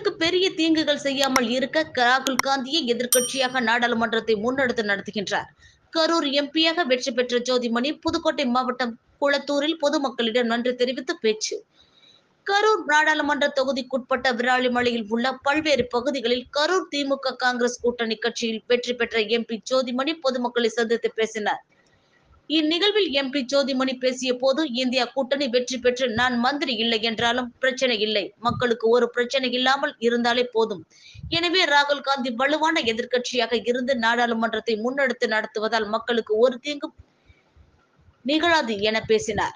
மக்களுக்கு பெரிய தீங்குகள் செய்யாமல் இருக்க ராகுல் காந்தியை எதிர்க்கட்சியாக நாடாளுமன்றத்தை முன்னெடுத்து நடத்துகின்றார். கரூர் எம்பியாக வெற்றி பெற்ற ஜோதிமணி புதுக்கோட்டை மாவட்டம் குளத்தூரில் பொதுமக்களிடம் நன்றி தெரிவித்து பேச்சு. கரூர் நாடாளுமன்ற தொகுதிக்குட்பட்ட விராலிமலையில் உள்ள பல்வேறு பகுதிகளில் கரூர் திமுக காங்கிரஸ் கூட்டணி கட்சியில் வெற்றி பெற்ற எம்பி ஜோதிமணி பொதுமக்களை சந்தித்து பேசினார். இந்நிகழ்வில் எம்பி ஜோதிமணி பேசிய போது, இந்தியா கூட்டணி வெற்றி பெற்று நான் மந்திரி இல்லை என்றாலும் பிரச்சனை இல்லை, மக்களுக்கு ஒரு பிரச்சனை இல்லாமல் இருந்தாலே போதும். எனவே ராகுல் காந்தி வலுவான எதிர்க்கட்சியாக இருந்து நாடாளுமன்றத்தை முன்னெடுத்து நடத்துவதால் மக்களுக்கு ஒரு தீங்கும் நிகழாது என பேசினார்.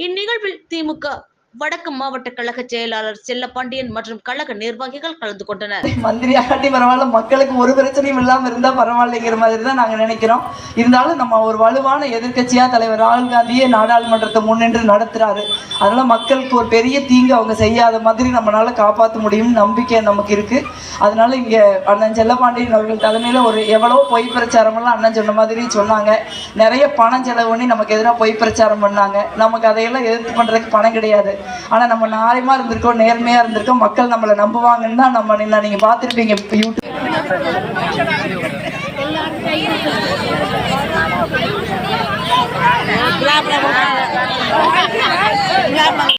இந்நிகழ்வில் திமுக வடக்கு மாவட்ட கழக செயலாளர் செல்லப்பாண்டியன் மற்றும் கழக நிர்வாகிகள் கலந்து கொண்டனர். மந்திரியாட்டி பரவாயில்ல, மக்களுக்கு ஒரு பிரச்சனையும் இல்லாம இருந்தா பரவாயில்லைங்கிற மாதிரி தான் நாங்க நினைக்கிறோம். இருந்தாலும் நம்ம ஒரு வலுவான எதிர்க்கட்சியா தலைவர் ராகுல் காந்தியே நாடாளுமன்றத்தை முன்னின்று நடத்துறாரு. அதனால மக்களுக்கு ஒரு பெரிய தீங்கு அவங்க செய்யாத மாதிரி நம்மளால காப்பாற்ற முடியும் நம்பிக்கை நமக்கு இருக்கு. அதனால இங்க அண்ணன் செல்லப்பாண்டியன் அவர்கள் தலைமையில ஒரு எவ்வளவோ பொய் பிரச்சாரம் எல்லாம் அண்ணன் சொன்ன மாதிரி சொன்னாங்க. நிறைய பணம் செலவு பண்ணி நமக்கு எதிராக பொய் பிரச்சாரம் பண்ணாங்க. நமக்கு அதையெல்லாம் எதிர்த்து பண்றதுக்கு பணம் கிடையாது. ஆனா நம்ம நியாயமா இருந்திருக்கோம், நேர்மையா இருந்திருக்கோம், மக்கள் நம்மளை நம்புவாங்கன்னு தான் நம்ம நீங்க பார்த்துருப்பீங்க யூடியூப்.